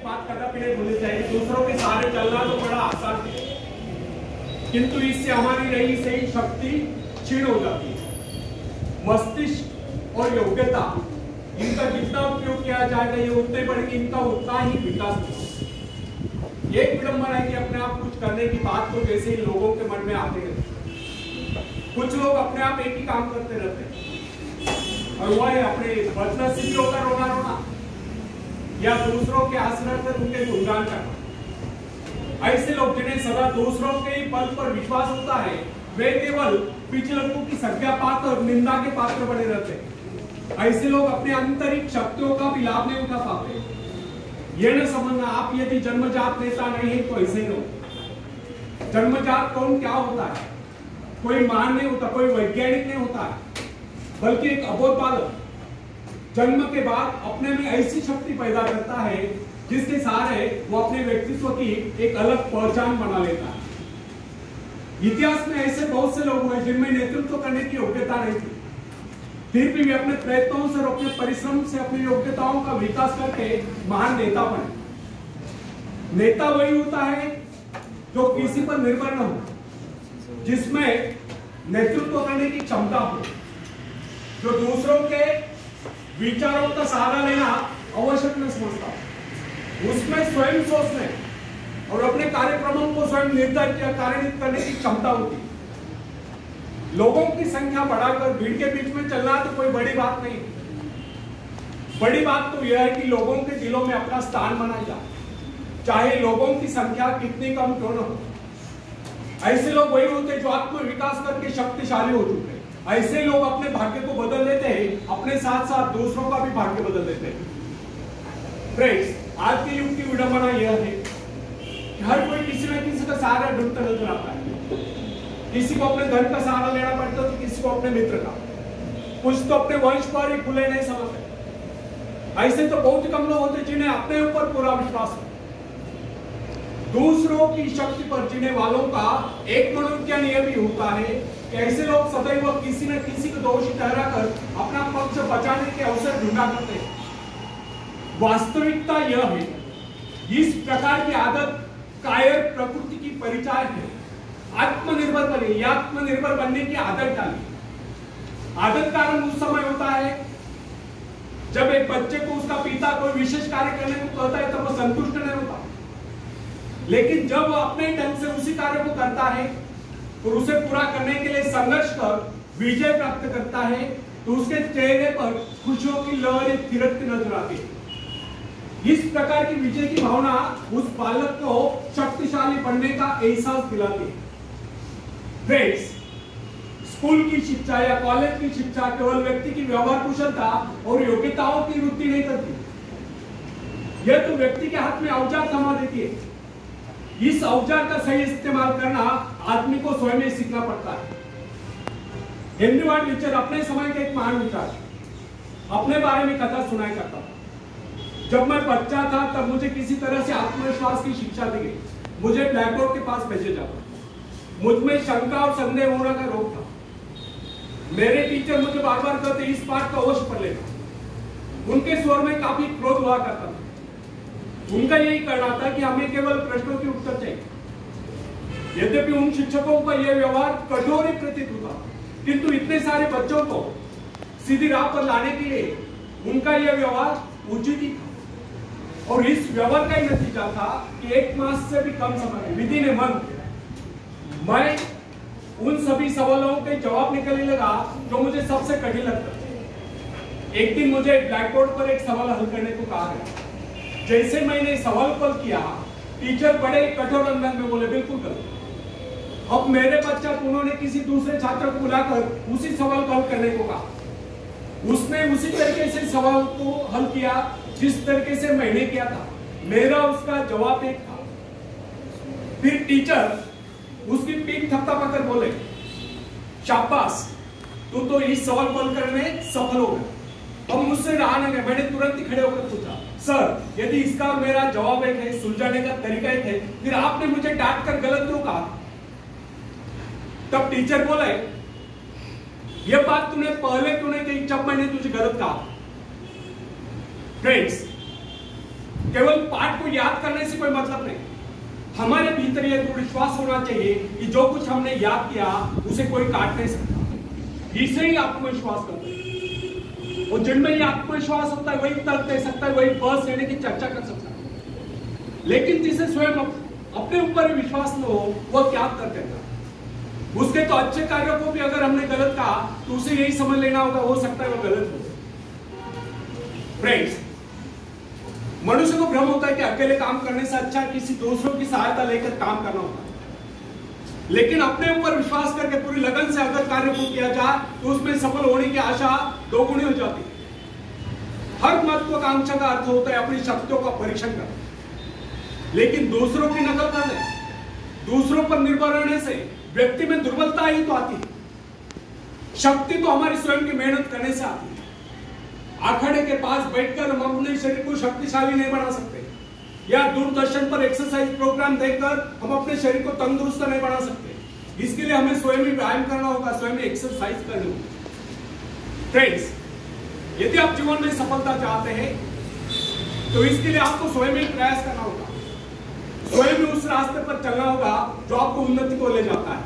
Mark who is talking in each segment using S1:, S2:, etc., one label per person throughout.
S1: बात कदापि नहीं भूलनी चाहिए। दूसरों के सहारे चलना तो बड़ा आसान है, किंतु इससे हमारी रही सही शक्ति क्षीण हो जाती है। मस्तिष्क और योग्यता, इनका जितना उपयोग किया जाएगा ये उतने बढ़ेंगे, इनका उतना ही विकास होगा। एक विडंबना है कि अपने आप कुछ करने की बात तो जैसे ही लोगों के मन में आते हैं, कुछ लोग अपने आप एक ही काम करते रहते हैं और वह है अपने बदनसीबियों का रोना रोना या दूसरों के आश्रय पर उनके गुणगान करना। ऐसे लोग जिन्हें सदा दूसरों के बल पर विश्वास होता है, वे केवल पिछलकों की संज्ञा पात्र और निंदा के पात्र बने रहते हैं। ऐसे लोग अपने आंतरिक शक्तियों का भी लाभ नहीं उठा पाते। यह न समझना आप यदि जन्मजात नेता नहीं है तो ऐसे ही हो। जन्मजात कौन क्या होता है? कोई महान नहीं होता, कोई वैज्ञानिक नहीं होता है, बल्कि एक अबोध बालक जन्म के बाद अपने में ऐसी शक्ति पैदा करता है जिसके सहारे वो अपने व्यक्तित्व की एक अलग पहचान बना लेता है। इतिहास में ऐसे बहुत से लोग हुए जिनमें नेतृत्व करने की योग्यता नहीं थी, फिर भी वे अपने प्रयत्नों से और अपने परिश्रम से अपनी योग्यताओं का विकास करके महान नेता बने। नेता वही होता है जो किसी पर निर्भर न हो, जिसमें नेतृत्व करने की क्षमता हो, जो दूसरों के विचारों का सहारा लेना आवश्यक न समझता, उसमें स्वयं सोचने और अपने कार्यक्रमों को स्वयं निर्धारित या कार्यान्वित करने की क्षमता होती। लोगों की संख्या बढ़ाकर भीड़ के बीच में चलना तो कोई बड़ी बात नहीं। बड़ी बात तो यह है कि लोगों के दिलों में अपना स्थान बनाया जाए, चाहे लोगों की संख्या कितनी कम क्यों न हो। ऐसे लोग वही होते हैं जो आत्म विकास करके शक्तिशाली हो चुके हैं। ऐसे लोग अपने भाग्य को बदल देते हैं, अपने साथ साथ दूसरों का भी भाग्य बदल देते हैं। फ्रेंड्स, आज के युग की विडंबना यह है कि हर कोई किसी न किसी का सहारा ढूंढता नजर आता है। किसी को अपने धन का सहारा लेना पड़ता है तो किसी को अपने मित्र का, कुछ तो अपने वंश पर ही खुले नहीं समझते। ऐसे तो बहुत कम लोग होते जिन्हें अपने ऊपर पूरा विश्वास हो। दूसरों की शक्ति पर जीने वालों का एक मनोविज्ञान यह भी होता है कि ऐसे लोग सदैव किसी न किसी को दोषी ठहराकर अपना पक्ष बचाने के अवसर ढूंढा करते हैं। वास्तविकता यह है, इस प्रकार की आदत कायर प्रकृति की परिचायक है। आत्मनिर्भर बने, आत्मनिर्भर बनने की आदत डाली। आदत कारण उस समय होता है जब एक बच्चे को उसका पिता कोई विशेष कार्य करने को कहता है तब वो संतुष्ट नहीं होता, लेकिन जब वो अपने ढंग से उसी कार्य को करता है और उसे पूरा करने के लिए संघर्ष कर विजय प्राप्त करता है तो उसके चेहरे पर खुशियों की लहरें थिरकती नजर आती है। इस प्रकार की विजय की भावना उस बालक को शक्तिशाली बनने का एहसास दिलाती है। फ्रेंड्स, स्कूल की शिक्षा या कॉलेज की शिक्षा केवल व्यक्ति की व्यवहार कुशलता और योग्यताओं की वृद्धि नहीं करती, यह तो व्यक्ति के हाथ में औजार थमा देती है। इस औजार का सही इस्तेमाल करना आदमी को स्वयं ही सीखना पड़ता है। हेनरी वार्ड बीचर अपने समय के एक महान विचार अपने बारे में कथा सुनाया करता था। जब मैं बच्चा था तब मुझे किसी तरह से आत्मविश्वास की शिक्षा दी गई। मुझे ब्लैक बोर्ड के पास भेजा जाता, मुझ में शंका और संदेह होने का रोग था। मेरे टीचर मुझे बार बार कहते इस पाठ का अवश्य पढ़ लेना। उनके स्वर में काफी क्रोध हुआ करता था। उनका यही कहना था कि हमें केवल प्रश्नों के उत्तर चाहिए। यद्यपि उन शिक्षकों का यह व्यवहार कठोर ही प्रतीत होता, किंतु इतने सारे बच्चों को सीधी राह पर लाने के लिए उनका यह व्यवहार उचित ही था। और इस व्यवहार का ही नतीजा था कि 1 मास से भी कम समय विद इन ए मंथ मैं उन सभी सवालों के जवाब निकलने लगा जो मुझे सबसे कठिन लगता था। एक दिन मुझे ब्लैक बोर्ड पर एक सवाल हल करने को कहा गया। जैसे मैंने सवाल हल किया, टीचर बड़े कठोर अंदाज में बोले बिल्कुल गलत। अब मेरे पश्चात उन्होंने किसी दूसरे छात्र को बुलाकर उसी सवाल को हल करने को कहा। उसने उसी तरीके से सवाल को हल किया जिस तरीके से मैंने किया था। मेरा उसका जवाब एक था। फिर टीचर उसकी पीठ थपथपाकर बोले, शाबाश, तू तो इस सवाल को हल करने में सफल हो गया। अब मुझसे रहा न गया, मैंने तुरंत ही खड़े होकर पूछा, सर यदि इसका और मेरा जवाब एक है, सुलझाने का तरीका एक है, फिर आपने मुझे डांट कर गलत क्यों कहा? तब टीचर बोले, यह बात तूने पहले क्यों नहीं कही जब मैंने तुझे गलत कहा? फ्रेंड्स, केवल पाठ को याद करने से कोई मतलब नहीं। हमारे भीतर यह दृढ़ विश्वास होना चाहिए कि जो कुछ हमने याद किया उसे कोई काट नहीं सकता। इसे ही आत्मविश्वास करते हैं। और जिनमें ये आत्मविश्वास होता है वही तर्क दे सकता है, वही बहस लेने की चर्चा कर सकता है। लेकिन जिसे स्वयं अपने ऊपर विश्वास न हो वह क्या कर देगा। उसके तो अच्छे कार्यों को भी अगर हमने गलत कहा तो उसे यही समझ लेना होगा, हो सकता है वो गलत हो। फ्रेंड्स, मनुष्य को भ्रम होता है कि अकेले काम करने से अच्छा किसी दूसरों की सहायता लेकर काम करना होता है। लेकिन अपने ऊपर विश्वास करके पूरी लगन से अगर कार्य को किया जाए तो उसमें सफल होने की आशा दोगुनी हो जाती है। हर महत्वाकांक्षा का अर्थ होता है अपनी शक्तियों का परीक्षण करना। लेकिन दूसरों की नकल करने, दूसरों पर निर्भर रहने से व्यक्ति में दुर्बलता ही तो आती है। शक्ति तो हमारी स्वयं की मेहनत करने से आती है। अखाड़े के पास बैठकर हम अपने शरीर को शक्तिशाली नहीं बना सकते, या दूरदर्शन पर एक्सरसाइज प्रोग्राम देखकर हम अपने शरीर को तंदुरुस्त नहीं बना सकते। इसके लिए हमें स्वयं ही व्यायाम करना होगा, स्वयं ही एक्सरसाइज करनी होगी। फ्रेंड्स, यदि आप जीवन में सफलता चाहते हैं तो इसके लिए आपको स्वयं ही प्रयास करना होगा, स्वयं ही उस रास्ते पर चलना होगा जो आपको उन्नति को ले जाता है।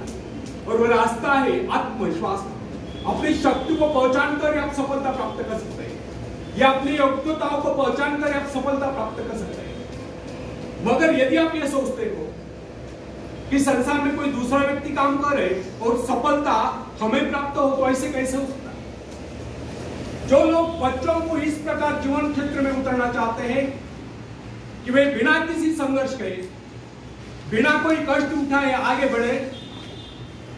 S1: और वह रास्ता है आत्मविश्वास का। अपनी शक्ति को पहचान कर आप सफलता प्राप्त कर सकते हैं, या अपनी योग्यताओं को पहचान कर आप सफलता प्राप्त कर सकते हैं। मगर यदि आप ये सोचते हो कि संसार में कोई दूसरा व्यक्ति काम करे और सफलता हमें प्राप्त हो, तो ऐसे कैसे हो सकता है? जो लोग बच्चों को इस प्रकार जीवन क्षेत्र में उतरना चाहते हैं कि वे बिना किसी संघर्ष के, बिना कोई कष्ट उठाए आगे बढ़े,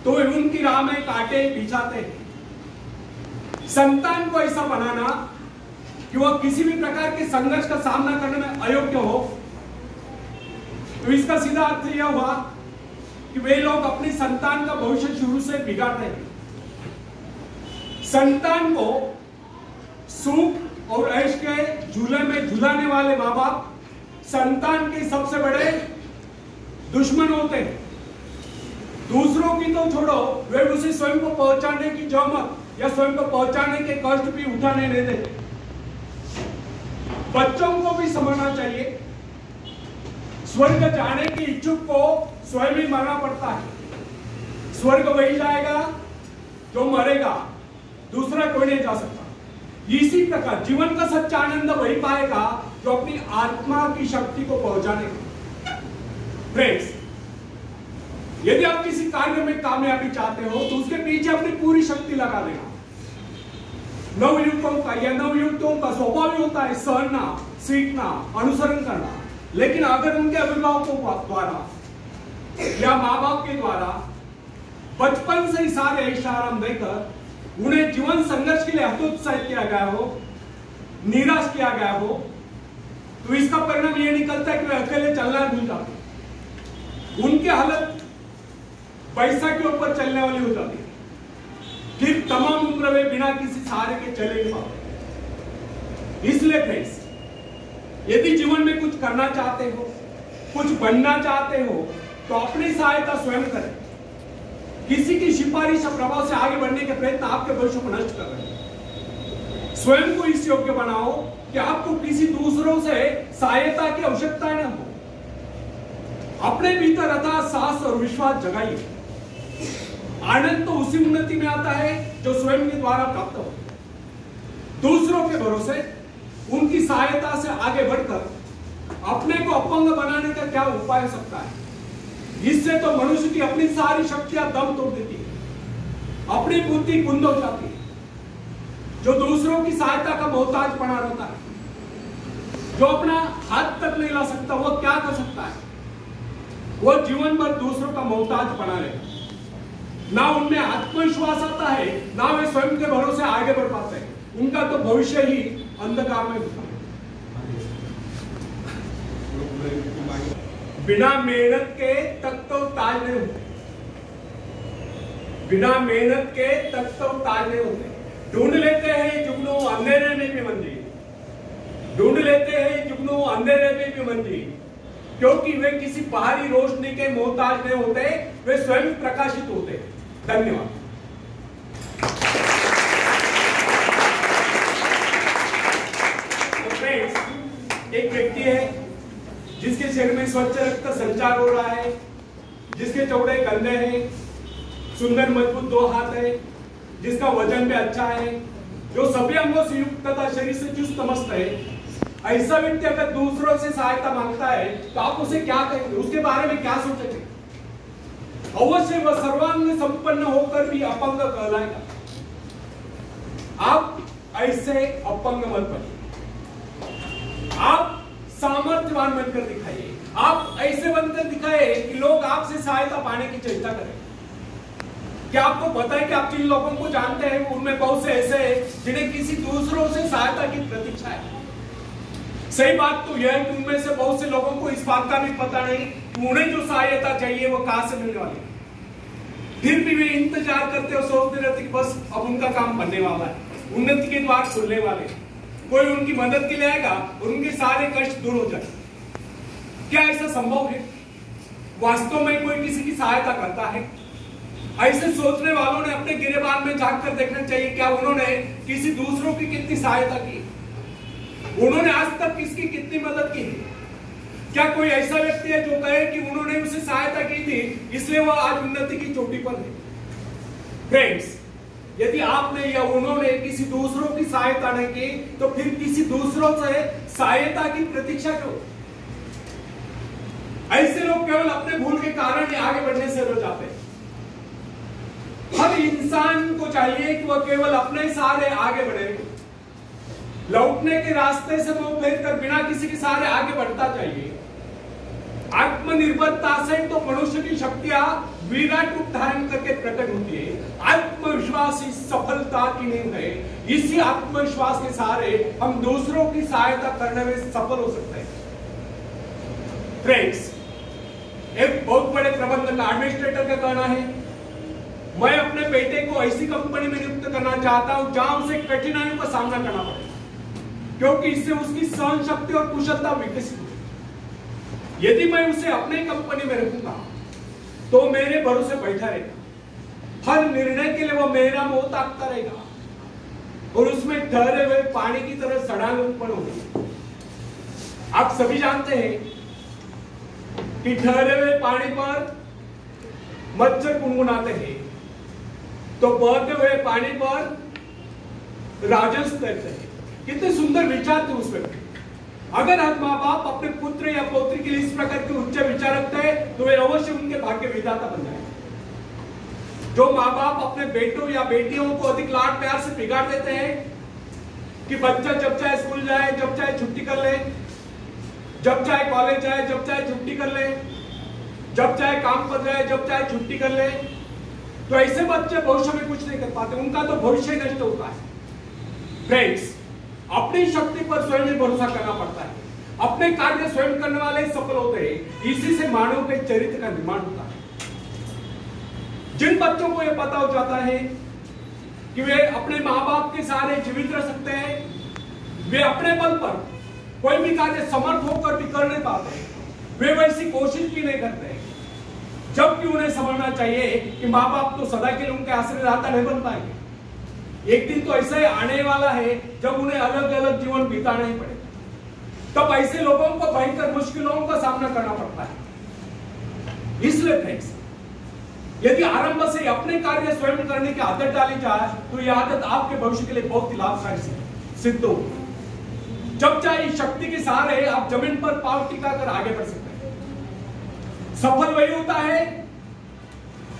S1: तो वे उनकी राह में कांटे बिछाते हैं। संतान को ऐसा बनाना कि वह किसी भी प्रकार के संघर्ष का सामना करने में अयोग्य हो, तो इसका सीधा अर्थ यह हुआ कि वे लोग अपनी संतान का भविष्य शुरू से बिगाड़ रहे हैं। संतान को सुख और ऐश के झूले में झुलाने वाले माँ बाप संतान के सबसे बड़े दुश्मन होते हैं। दूसरों की तो छोड़ो, वे उसे स्वयं को पहचानने की जहमत या स्वयं को पहचानने के कष्ट भी उठाने नहीं देते। बच्चों को भी समझना चाहिए, स्वर्ग जाने के इच्छुक को स्वयं ही मरना पड़ता है। स्वर्ग वही जाएगा जो मरेगा, दूसरा कोई नहीं जा सकता। इसी प्रकार जीवन का सच्चा आनंद वही पाएगा जो अपनी आत्मा की शक्ति को पहुंचाने। फ्रेंड्स, यदि आप किसी कार्य में कामयाबी चाहते हो तो उसके पीछे अपनी पूरी शक्ति लगा देना। नवयुवकों का या नवयुवकों का स्वभाव ही होता है सहना, सीखना, अनुसरण करना। लेकिन अगर उनके अभिभावकों द्वारा या माँ बाप के द्वारा बचपन से ही सारे इशारा देकर उन्हें जीवन संघर्ष के लिए हतोत्साहित किया गया हो, निराश किया गया हो, तो इसका परिणाम यह निकलता है कि वे अकेले चलना भूल जाते। उनकी हालत पैसा के ऊपर चलने वाली हो जाती है। फिर तमाम उम्र वे बिना किसी सहारे के चले नहीं पाते। इसलिए फ्रेंड्स, यदि जीवन में कुछ करना चाहते हो, कुछ बनना चाहते हो, तो अपनी सहायता स्वयं करें। किसी की सिफारिश और प्रभाव से आगे बढ़ने के प्रयत्न आपके भविष्य को नष्ट कर रहे हैं। स्वयं को इस योग्य बनाओ कि आपको किसी दूसरों से सहायता की आवश्यकता न हो। अपने भीतर अथाह साहस और विश्वास जगाइए। आनंद तो उसी उन्नति में आता है जो स्वयं के द्वारा प्राप्त हो। दूसरों के भरोसे, उनकी सहायता से आगे बढ़कर अपने को अपंग बनाने का क्या उपाय हो सकता है? इससे तो मनुष्य की अपनी सारी शक्तियां दम तोड़ देती है, अपनी बुद्धि कुंद हो जाती है। जो दूसरों की सहायता का मोहताज बना रहता है, जो अपना हाथ तक नहीं ला सकता, वो क्या कर सकता है? वो जीवन भर दूसरों का मोहताज बना रहेगा। ना उनमें आत्मविश्वास आता है, ना वे स्वयं के भरोसे आगे बढ़ पाते हैं। उनका तो भविष्य ही अंधकार में होता है। बिना मेहनत के तक तो ताज नहीं होते, बिना मेहनत के तक तो ताज नहीं होते। ढूंढ लेते हैं जुगनू अंधेरे में भी मंजिल, ढूंढ लेते हैं जुगनू अंधेरे में भी मंजिल, क्योंकि वे किसी बाहरी रोशनी के मोहताज नहीं होते, वे स्वयं प्रकाशित होते। धन्यवाद। तो फ्रेंड्स, एक व्यक्ति है जिसके शरीर में स्वच्छ रक्त संचार हो रहा है, जिसके चौड़े कंधे हैं, सुंदर मजबूत 2 हाथ है, जिसका वजन भी अच्छा है, जो सभी अंगों से युक्त तथा शरीर से चुस्त मस्त है, ऐसा व्यक्ति अगर दूसरों से सहायता मांगता है तो आप उसे क्या कहेंगे, उसके बारे में क्या सोचेंगे? अवश्य वह सर्वांग संपन्न होकर भी अपंग कहलाएगा। आप ऐसे अपंग मत बनिए, आप सामर्थ्यवान बनकर दिखाइए, आप ऐसे बनकर दिखाए कि लोग आपसे सहायता पाने की चेष्टा करें। क्या आपको पता है कि आप जिन लोगों को जानते हैं उनमें बहुत से ऐसे हैं जिन्हें किसी दूसरों से सहायता की प्रतीक्षा है। सही बात तो यह है कि उनमें से बहुत से लोगों को इस बात का भी पता नहीं कि उन्हें जो सहायता चाहिए वो कहां से मिलने वाली है। फिर भी वे इंतजार करते और सोचते रहते कि बस अब उनका काम बनने वाला है, उन्नति के द्वार खुलने वाले, कोई उनकी मदद के लिए आएगा और उनके सारे कष्ट दूर हो जाए। क्या ऐसा संभव है? वास्तव में कोई किसी की सहायता करता है? ऐसे सोचने वालों ने अपने गिरेबान में झांक कर देखना चाहिए, क्या उन्होंने किसी दूसरों की कितनी सहायता की, उन्होंने आज तक किसकी कितनी मदद की है? क्या कोई ऐसा व्यक्ति है जो कहे कि उन्होंने उसे सहायता की थी इसलिए वह आज उन्नति की चोटी पर है? फ्रेंड्स, यदि आपने या उन्होंने किसी दूसरों की सहायता नहीं की तो फिर किसी दूसरों से सहायता की प्रतीक्षा क्यों? ऐसे लोग केवल अपने भूल के कारण ही आगे बढ़ने से रुक जाते हैं। हर इंसान को चाहिए कि वह केवल अपने सहारे आगे बढ़े, लौटने के रास्ते से मुंह फेर कर बिना किसी के सहारे आगे बढ़ता चाहिए। आत्मनिर्भरता से तो मनुष्य की शक्तियां विराट रूप धारण करके प्रकट होती है। आत्मविश्वास इस सफलता की नींव है। इसी आत्मविश्वास के सहारे हम दूसरों की सहायता करने में सफल हो सकते हैं। फ्रेंड्स, एक बहुत बड़े प्रबंधक एडमिनिस्ट्रेटर का कहना है, मैं अपने बेटे को ऐसी कंपनी में नियुक्त करना चाहता हूं जहां उसे कठिनाइयों का सामना करना पड़े, क्योंकि इससे उसकी सहन शक्ति और कुशलता विकसित हो। यदि मैं उसे अपने कंपनी में रखूंगा तो मेरे भरोसे बैठा रहेगा, हर निर्णय के लिए वो मेरा मुंह ताकता रहेगा और उसमें ठहरे हुए पानी की तरह सड़ांग उत्पन्न होगी। आप सभी जानते हैं कि ठहरे हुए पानी पर मच्छर गुनगुनाते हैं तो बहते हुए पानी पर राजस तैरते हैं। कितने सुंदर विचार थे उस व्यक्ति। अगर हम माँ बाप अपने पुत्र या पौत्री के लिए इस प्रकार के उच्च विचार रखते हैं तो वे अवश्य उनके भाग्य विधाता बन जाएंगे। जो माँ बाप अपने बेटों या बेटियों को अधिक लाड प्यार से बिगाड़ देते हैं कि बच्चा जब चाहे स्कूल जाए, जब चाहे छुट्टी कर ले, जब चाहे कॉलेज जाए, जब चाहे छुट्टी कर ले, जब चाहे काम पर जाए, जब चाहे छुट्टी कर ले, तो ऐसे बच्चे भविष्य में कुछ नहीं कर पाते, उनका तो भविष्य नष्ट होता है। फ्रेंड्स, अपनी शक्ति पर स्वयं भरोसा करना पड़ता है। अपने कार्य स्वयं करने वाले सफल होते हैं। इसी से मानव के चरित्र का निर्माण होता है। जिन बच्चों को यह पता हो जाता है कि वे अपने माँ बाप के सहारे जीवित रह सकते हैं, वे अपने बल पर कोई भी कार्य समर्थ होकर भी कर नहीं पाते, वे वैसी कोशिश भी नहीं करते, जबकि उन्हें समझना चाहिए कि माँ बाप तो सदा के लिए उनके आश्रयदाता नहीं बन पाएंगे। एक दिन तो ऐसा ही आने वाला है जब उन्हें अलग अलग जीवन बिताना ही पड़े। तब ऐसे लोगों को भयंकर मुश्किलों का सामना करना पड़ता है। इसलिए फ्रेंड्स, यदि आरंभ से अपने कार्य स्वयं करने की आदत डाली जाए तो यह आदत आपके भविष्य के लिए बहुत ही लाभकारी सिद्ध होगी। जब चाहे शक्ति के सहारे आप जमीन पर पांव टिकाकर आगे बढ़ सकते हैं। सफल वही होता है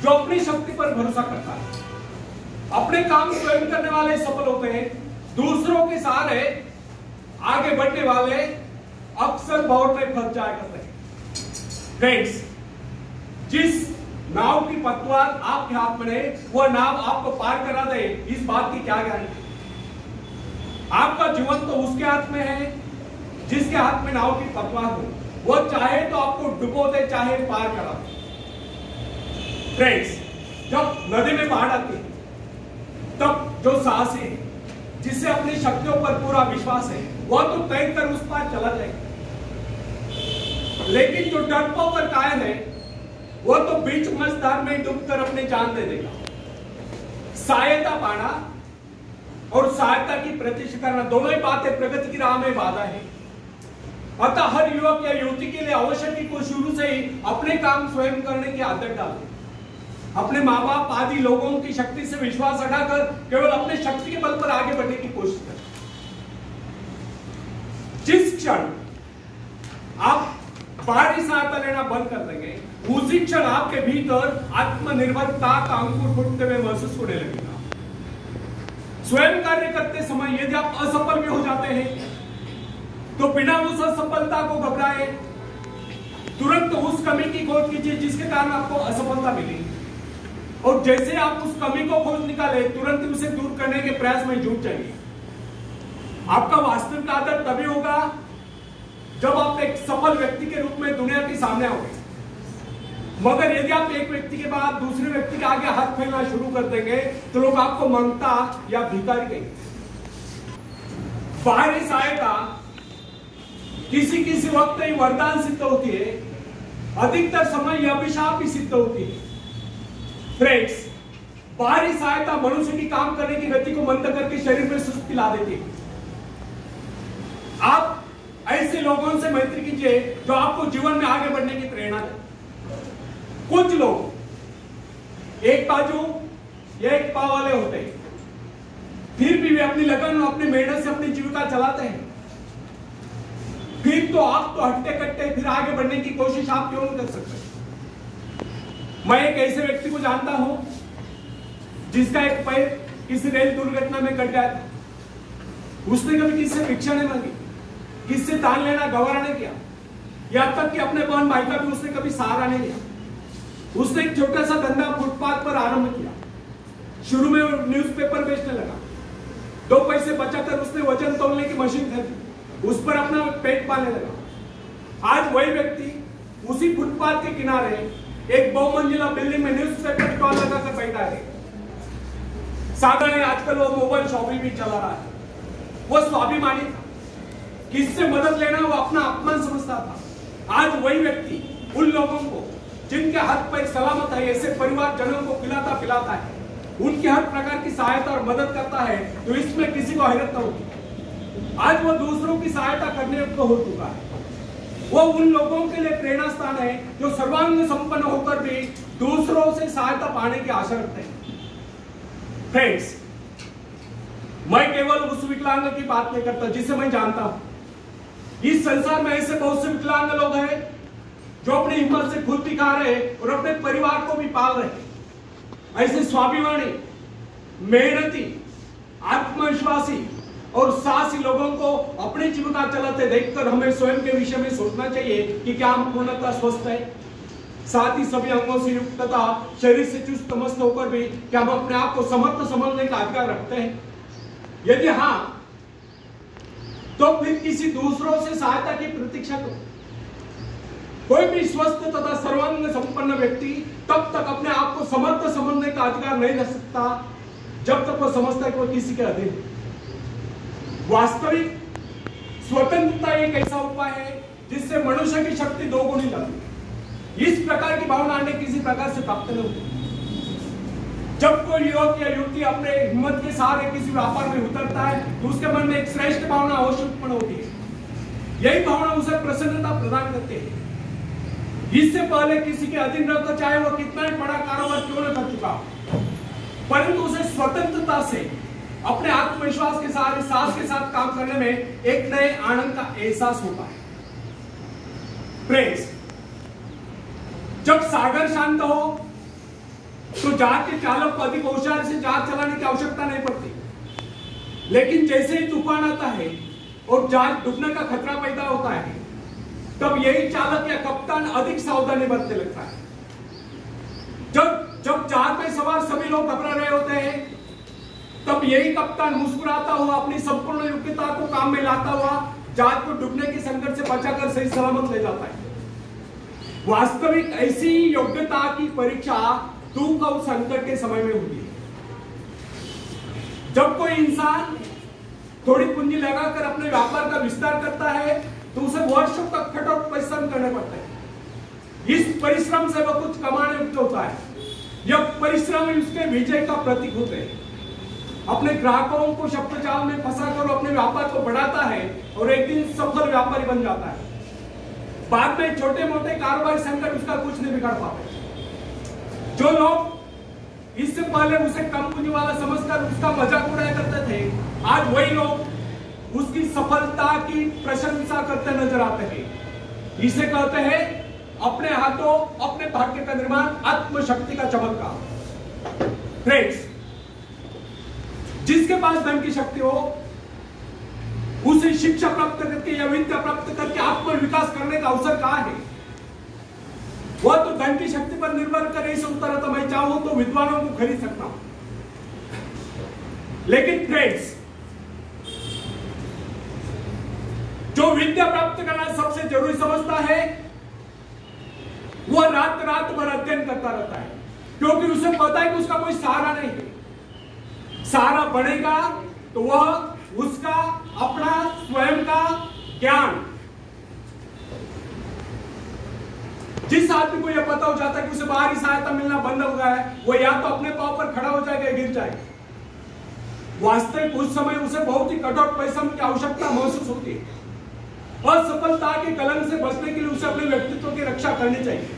S1: जो अपनी शक्ति पर भरोसा करता है। अपने काम स्वयं करने वाले सफल होते हैं। दूसरों के सहारे आगे बढ़ने वाले अक्सर भौर में फंस जाया करते हैं। फ्रेंड्स, जिस नाव की पतवार आपके हाथ में है वह नाव आपको पार करा दे, इस बात की क्या गारंटी? आपका जीवन तो उसके हाथ में है जिसके हाथ में नाव की पतवार हो। वह चाहे तो आपको डुबो दे, चाहे पार करा दे। फ्रेंड्स, जब नदी में बाढ़ आती है तब जो साहसी है, जिसे अपनी शक्तियों पर पूरा विश्वास है, वह तो तय कर उस पार चला जाएगा। लेकिन जो डरपोक और कायल है वह तो बीच मझधार में डूबकर अपनी जान दे देगा। सहायता पाना और सहायता की प्रतीक्षा करना, दोनों ही बातें प्रगति की राह में बाधा है। अतः हर युवक या युवती के लिए आवश्यक है कि शुरू से ही अपने काम स्वयं करने की आदत डालें। अपने माँ बाप आदि लोगों की शक्ति से विश्वास हटाकर केवल अपने शक्ति के बल पर आगे बढ़ने की कोशिश करें। जिस क्षण आप बाहरी सहायता लेना बंद कर देंगे, उसी क्षण आपके भीतर आत्मनिर्भरता का अंकुर फूटते हुए महसूस होने लगेगा। स्वयं कार्य करते समय यदि आप असफल भी हो जाते हैं तो बिना उस असफलता को घबराए तुरंत उस कमी की खोज कीजिए जिसके कारण आपको असफलता मिली, और जैसे आप उस कमी को खोज निकाले तुरंत उसे दूर करने के प्रयास में जुट जाइए। आपका वास्तविक आदर तभी होगा जब आप एक सफल व्यक्ति के रूप में दुनिया के सामने आओगे। मगर यदि आप एक व्यक्ति के बाद दूसरे व्यक्ति के आगे हाथ फैलाना शुरू कर देंगे तो लोग आपको मंगता या भिखारी कहेंगे। बाहरी सहायता किसी किसी वक्त ही वरदान सिद्ध होती है, अधिकतर समय यह अभिशाप ही सिद्ध होती है। फ्रेंड्स, बाहरी सहायता मनुष्य की काम करने की गति को मंद करके शरीर में सुस्ती ला देती है। आप ऐसे लोगों से मैत्री कीजिए जो आपको जीवन में आगे बढ़ने की प्रेरणा दें। कुछ लोग एक बाजू या एक पाव वाले होते हैं, फिर भी वे अपनी लगन और अपनी मेहनत से अपनी जीविका चलाते हैं। फिर तो आप तो हट्टे कट्टे फिर आगे बढ़ने की कोशिश आप क्यों नहीं कर सकते? मैं एक ऐसे व्यक्ति को जानता हूं जिसका एक पैर किसी रेल दुर्घटना में कट गया था। उसने कभी किसी से भिक्षा नहीं मांगी, किससे दान लेना गवारा नहीं किया, यहां तक कि अपने बहन भाई का भी उसने कभी सहारा नहीं लिया। उसने एक छोटा सा धंधा फुटपाथ पर आरंभ किया। शुरू में वो न्यूज़पेपर बेचने लगा। 2 पैसे बचाकर उसने वजन तोलने की मशीन खरीदी, उस पर अपना पेट पालने लगा। आज वही व्यक्ति उसी फुटपाथ के किनारे एक बहुमंजिला बिल्डिंग में न्यूज़पेपर स्टॉल लगाकर बैठा है। सागर है, आजकल वो मोबाइल शॉपिंग भी चला रहा है। वो स्वाभिमानी था, किससे मदद लेना वो अपना अपमान समझता था। आज वही व्यक्ति उन लोगों को जिनके हाथ पैर सलामत है, ऐसे परिवार जनों को खिलाता पिलाता है, उनकी हर प्रकार की सहायता और मदद करता है, तो इसमें किसी को हैरत न होगी। आज वो दूसरों की सहायता करने योग्य हो चुका है। वो उन लोगों के लिए प्रेरणा स्थान है जो सर्वांग संपन्न होकर भी दूसरों से सहायता पाने की आशा रखते हैं। फ्रेंड्स, मैं केवल उस विकलांग की बात नहीं करता जिसे मैं जानता हूं। इस संसार में ऐसे बहुत से विकलांग लोग हैं जो अपनी हिम्मत से खुद भी खा रहे और अपने परिवार को भी पाल रहे। ऐसे स्वाभिमानी, मेहनती, आत्मविश्वासी और साहसी लोगों को अपनी जीविका चलाते देखकर हमें स्वयं के विषय में सोचना चाहिए कि क्या हम पूर्णतः स्वस्थ है, साथ ही सभी अंगों से युक्त तथा शरीर से चुस्त मस्त होकर भी क्या हम अपने आप को समर्थ समझने का अधिकार रखते हैं? यदि हाँ, तो फिर किसी दूसरों से सहायता की प्रतीक्षा करो। कोई भी स्वस्थ तथा सर्वांग संपन्न व्यक्ति तब तक अपने आप को समर्थ समझने का अधिकार नहीं रख सकता जब तक वो समझता है कि वो किसी के अधीन है। वास्तविक स्वतंत्रता एक ऐसा उपाय है जिससे मनुष्य की शक्ति 2 गुनी लगती। इस प्रकार की भावना अन्य किसी प्रकार से प्राप्त नहीं होती। जब कोई युवक या युवती अपने हिम्मत के सहारे किसी व्यापार में उतरता है तो उसके मन में एक श्रेष्ठ भावना अवश्य उत्पन्न होती है। यही भावना उसे प्रसन्नता प्रदान करती है। इससे पहले किसी के अधीन रहकर चाहे वो कितना ही बड़ा कारोबार क्यों न कर चुका, परंतु उसे स्वतंत्रता से अपने आत्मविश्वास के साथ, साहस के साथ काम करने में एक नए आनंद का एहसास होता है। फ्रेंड्स, जब सागर शांत हो तो जहाज के चालक को अधिक होशियारी से जहाज चलाने की आवश्यकता नहीं पड़ती। लेकिन जैसे ही तूफान आता है और जहाज डूबने का खतरा पैदा होता है, तब यही चालक या कप्तान अधिक सावधानी बरतने लगता है। जब जहाज में सवार सभी लोग घबरा रहे होते हैं, तब यही कप्तान मुस्कुराता हुआ अपनी संपूर्ण योग्यता को काम में लाता हुआ जहाज को डूबने के संकट से बचाकर सही सलामत ले जाता है। वास्तविक ऐसी योग्यता की परीक्षा दुख और संकट के समय में होती है। जब कोई इंसान थोड़ी पूंजी लगाकर अपने व्यापार का विस्तार करता है तो उसे वर्षों तक कठोर परिश्रम करने पड़ते हैं। इस परिश्रम से वह कुछ कमाने युक्त होता है। यह परिश्रम उसके विजय का प्रतीक होते हैं। अपने ग्राहकों को शब्द जाल में फंसाकर अपने व्यापार को बढ़ाता है और एक दिन सफल व्यापारी बन जाता है। बाद में छोटे मोटे कारोबारी संकट उसका कुछ नहीं बिगाड़ पाते। जो लोग इससे पहले उसे कम पूंजी वाला समझकर उसका मजाक उड़ाया करते थे, आज वही लोग उसकी सफलता की प्रशंसा करते नजर आते हैं। इसे कहते हैं अपने हाथों अपने भाग्य का निर्माण, आत्मशक्ति का चमत्कार। फ्रेंड्स, जिसके पास धन की शक्ति हो उसे शिक्षा प्राप्त करके या विद्या प्राप्त करके आत्म विकास करने का अवसर कहां है? वह तो धन की शक्ति पर निर्भर करे। इस उत्तर तो मैं चाहूं तो विद्वानों को खरीद सकता हूं, लेकिन फ्रेंड्स, जो विद्या प्राप्त करना सबसे जरूरी समझता है वह रात रात भर अध्ययन करता रहता है, क्योंकि उसे पता है कि उसका कोई सहारा नहीं है। सहारा बनेगा तो वह उसका अपना स्वयं का ज्ञान। जिस आदमी को यह पता हो जाता है कि उसे बाहरी सहायता मिलना बंद हो गया है, वो या तो अपने पांव पर खड़ा हो जाएगा या गिर जाएगा। वास्तविक उस समय उसे बहुत ही कठोर परिश्रम की आवश्यकता महसूस होती है। असफलता के कलंक से बचने के लिए उसे अपने व्यक्तित्व की रक्षा करनी चाहिए।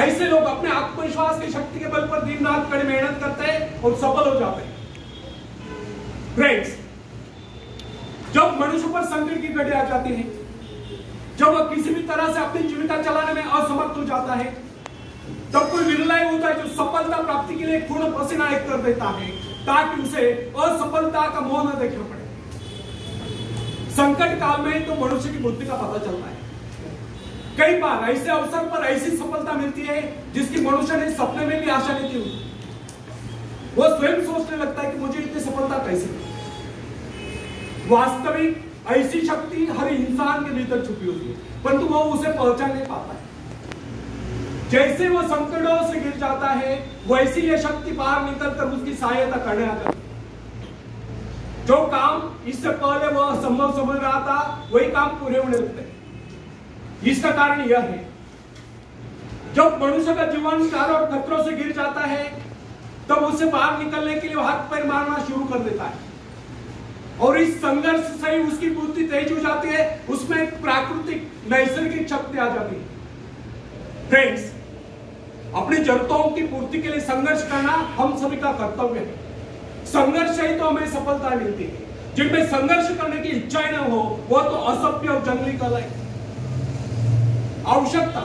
S1: ऐसे लोग अपने आत्मविश्वास की शक्ति के बल पर दिन रात कड़ी मेहनत करते हैं और सफल हो जाते हैं। फ्रेंड्स, जब मनुष्य पर संकट की घड़ी आ जाती है, जब वह किसी भी तरह से अपनी जीविका चलाने में असमर्थ हो जाता है, तब कोई विरला ही होता है जो सफलता प्राप्ति के लिए खून पसीना एक कर देता है ताकि उसे असफलता का मोह न देखना पड़े। संकट काल में तो मनुष्य की बुद्धि का पता चलता है। कई बार ऐसे अवसर पर ऐसी सफलता मिलती है जिसकी मनुष्य ने सपने में भी आशा नहीं की। वह स्वयं सोचने लगता है कि मुझे इतनी सफलता कैसे मिली। वास्तविक ऐसी शक्ति हर इंसान के भीतर छुपी होती है, परंतु वह उसे पहचान नहीं पाता है। जैसे वह संकटों से गिर जाता है, वैसी यह शक्ति बाहर निकलकर उसकी सहायता करने आता है। जो काम इससे पहले वह असंभव समझ रहा था, वही काम पूरे होने लगते हैं। इसका कारण यह है, जब मनुष्य का जीवन चारों खतरों से गिर जाता है, तब उसे बाहर निकलने के लिए हाथ पैर मारना शुरू कर देता है और इस संघर्ष से ही उसकी बुद्धि तेज हो जाती है। उसमें एक प्राकृतिक नैसर्गिक शक्ति आ जाती है। फ्रेंड्स, अपनी जरूरतों की पूर्ति के लिए संघर्ष करना हम सभी का कर्तव्य है। संघर्ष से ही तो हमें सफलता मिलती है। जिनमें संघर्ष करने की इच्छा न हो, वह तो असभ्य और जंगली कला है। आवश्यकता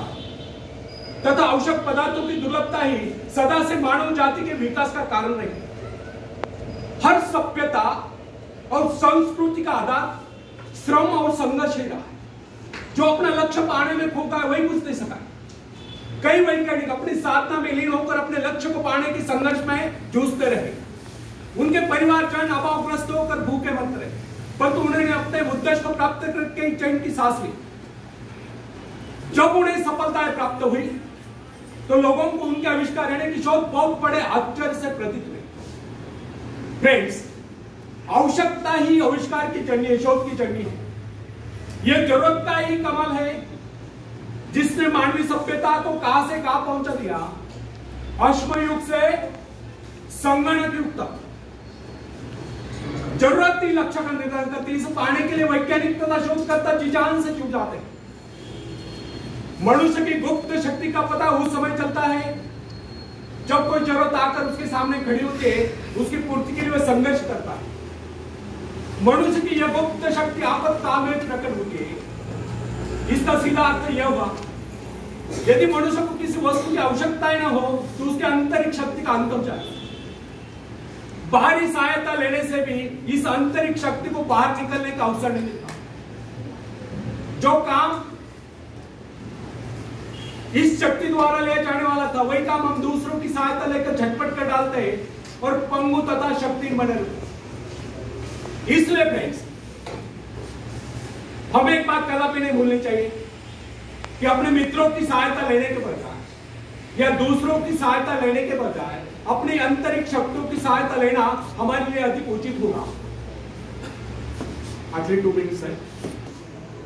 S1: तथा आवश्यक पदार्थों की दुर्लभता ही सदा से मानव जाति के विकास का कारण नहीं। हर सभ्यता और संस्कृति का आधार श्रम और संघर्ष ही रहा है। जो अपना लक्ष्य पाने में खोका है, वही कुछ नहीं सका। कई वैज्ञानिक अपनी साधना में लीन होकर अपने लक्ष्य को पाने के संघर्ष में जूझते रहे। उनके परिवारजन अभावग्रस्त होकर भूखे मरते रहे, परंतु उन्होंने अपने उद्देश्य को प्राप्त करके चैन की सांस ली। जब उन्हें सफलताएं प्राप्त हुई तो लोगों को उनके आविष्कार यानी कि शोध बहुत बड़े आश्चर्य से प्रतीत हुए। फ्रेंड्स, आवश्यकता ही आविष्कार की जर्नी है, शोध की जर्नी है। यह जरूरत का ही कमाल है जिसने मानवीय सभ्यता को कहां से कहां पहुंचा दिया। अश्म युग से संगणक युग तक जरूरत ही लक्ष्य का निर्धारण करती है। इसे पाने के लिए वैज्ञानिक तथा शोधकर्ता जी जान से जुट जाते हैं। मनुष्य की गुप्त शक्ति का पता उस समय चलता है जब कोई जरूरत आकर उसके सामने खड़ी होती है, उसकी पूर्ति के लिए वह संघर्ष करता है। मनुष्य की यह गुप्त शक्ति आपातकाल में प्रकट होती है। इसका सीधा अर्थ यह हुआ, यदि मनुष्य को किसी वस्तु की आवश्यकता न हो तो उसके आंतरिक शक्ति का अंत हो जाए। बाहरी सहायता लेने से भी इस आंतरिक शक्ति को बाहर निकलने का अवसर नहीं मिलता। जो काम इस शक्ति द्वारा ले जाने वाला था, वही काम हम दूसरों की सहायता लेकर झटपट कर डालते हैं और पंगु तथा शक्तिहीन बने रहते हैं। इसलिए फ्रेंड्स, हमें एक बात कदापि नहीं भूलनी चाहिए कि अपने मित्रों की सहायता लेने के बजाय या दूसरों की सहायता लेने के बजाय अपनी आंतरिक शक्तियों की सहायता लेना हमारे लिए अधिक उचित होगा। आखिरी 2 मिनट है।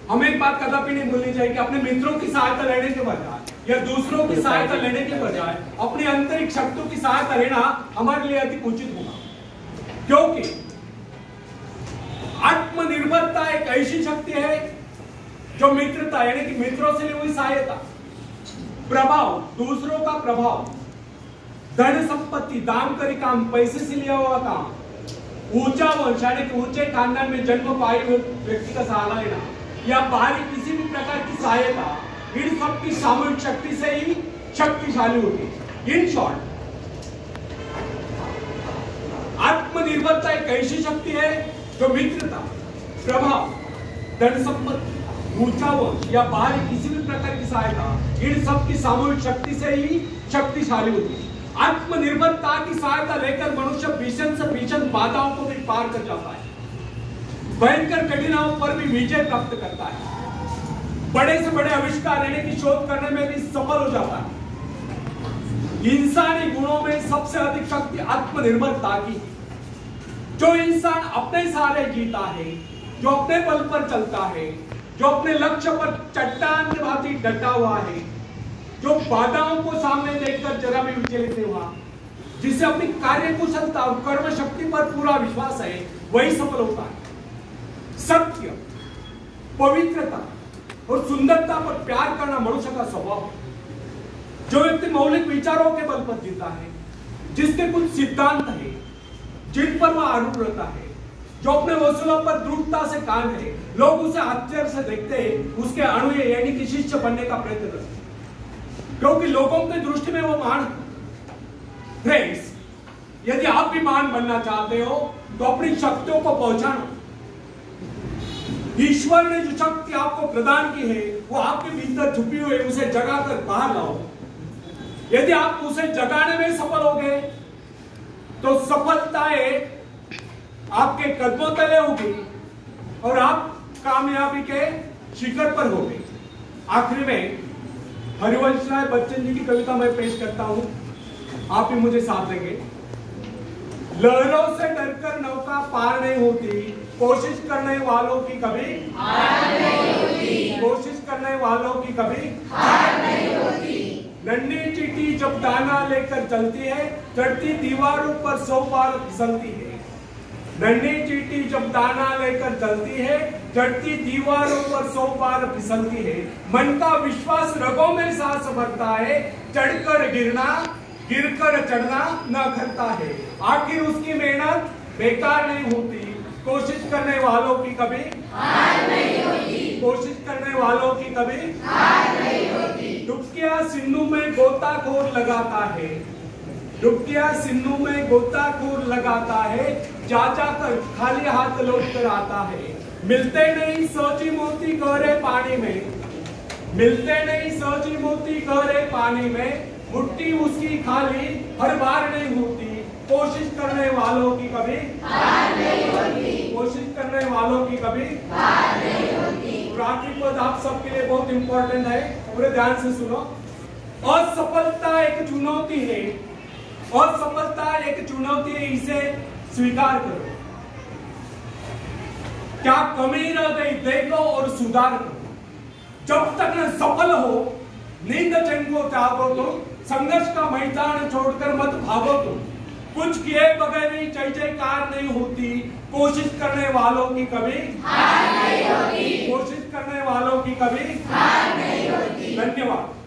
S1: हमें एक बात कदापि नहीं भूलनी चाहिए कि अपने मित्रों की सहायता लेने के बजाय या दूसरों की सहायता लेने के बजाय अपनी आंतरिक शक्तियों की सहायता लेना हमारे लिए अधिक उचित होगा। क्योंकि आत्मनिर्भरता एक ऐसी शक्ति है जो मित्रता यानी कि मित्रों से ली हुई सहायता, प्रभाव, दूसरों का प्रभाव, धन संपत्ति, दान करी काम, पैसे से लिया हुआ काम, ऊंचा वंश यानी कि ऊंचे खानदान में जन्म पाए हुए व्यक्ति का सहारा लेना या बाहरी किसी भी प्रकार की सहायता, इन सब की सामूहिक शक्ति से ही शक्तिशाली होती है। इन शॉर्ट, आत्मनिर्भरता एक ऐसी शक्ति है जो मित्रता, प्रभाव, धन संपत्ति, ऊंचा वंश या बाहरी किसी भी प्रकार की सहायता, इन सब की सामूहिक शक्ति से ही शक्तिशाली होती है। आत्मनिर्भरता की सहायता लेकर मनुष्य भीषण से भीषण बाधाओं को भी पार कर जाता है, भयंकर कठिनाइयों पर भी विजय प्राप्त करता है, बड़े से बड़े आविष्कार लेने की शोध करने में भी सफल हो जाता है। इंसानी गुणों में सबसे अधिक शक्ति आत्मनिर्भरता की, जो इंसान अपने सहारे जीता है, जो अपने बल पर चलता है, जो अपने लक्ष्य पर चट्टान के भांति डटा हुआ है, जो बाधाओं को सामने देखकर जरा भी विचलित नहीं हुआ, जिसे अपनी कार्य कुशलता और कर्म शक्ति पर पूरा विश्वास है, वही सफल होता है। सत्य, पवित्रता और सुंदरता पर प्यार करना मनुष्य का स्वभाव है। जो व्यक्ति मौलिक विचारों के बल पर जीता है, जिसके कुछ सिद्धांत है जिन पर वह आरूढ़ रहता है, जो अपने वसूलों पर दृढ़ता से कायम है, लोग उसे आश्चर्य से देखते हैं, उसके अनुयायी यानी कि शिष्य बनने का प्रयत्न करते हैं, क्योंकि लोगों की दृष्टि में वो महान। फ्रेंड्स, यदि आप भी महान बनना चाहते हो तो अपनी शक्तियों को पहचानो। ईश्वर ने जो शक्ति आपको प्रदान की है वो आपके भीतर छुपी हुई है, उसे जगाकर बाहर लाओ। यदि आप उसे जगाने में सफल हो गए तो सफलताएं आपके कदमों तले होगी और आप कामयाबी के शिखर पर होंगे। आखिरी में हरिवंश राय बच्चन जी की कविता मैं पेश करता हूं, आप भी मुझे साथ देंगे। लहरों से डरकर नौका पार नहीं होती, कोशिश करने वालों की कभी हार नहीं होती, कोशिश करने वालों की कभी हार नहीं होती। नन्ही चींटी जब दाना लेकर चलती है, चढ़ती दीवारों पर 100 बार फिसलती है। नन्ही चींटी जब दाना लेकर चलती है, चढ़ती दीवारों पर 100 बार फिसलती है। मन का विश्वास रगों में सांस भरता है, चढ़कर गिरना गिरकर चढ़ना न करता है। आखिर उसकी मेहनत बेकार नहीं होती, कोशिश करने वालों की कभी हार नहीं होती, कोशिश करने वालों की कभी हार नहीं होती। डुबकियां सिंधु में गोताखोर लगाता है, डुबकियां सिंधु में गोताखोर लगाता है, जा जाकर खाली हाथ लौट कर आता है। मिलते नहीं सोची मोती गहरे पानी में, मिलते नहीं सोची मोती गहरे पानी में, मुट्ठी उसकी खाली हर बार नहीं होती, कोशिश करने वालों की कभी हार नहीं होती, कोशिश करने वालों की कभी हार नहीं होती। आखिरी पद आप सबके लिए बहुत इंपॉर्टेंट है, पूरे ध्यान से सुनो। असफलता एक चुनौती है, असफलता एक चुनौती है, इसे स्वीकार करो। क्या कमी रह गई देखो और सुधार करो। जब तक न सफल हो, नींद चैन को त्यागो तुम, संघर्ष का मैदान छोड़कर मत भागो तुम। कुछ किए बगैर ही जय जयकार नहीं होती, कोशिश करने वालों की कभी हार नहीं होती, कोशिश करने वालों की कभी हार नहीं होती। धन्यवाद।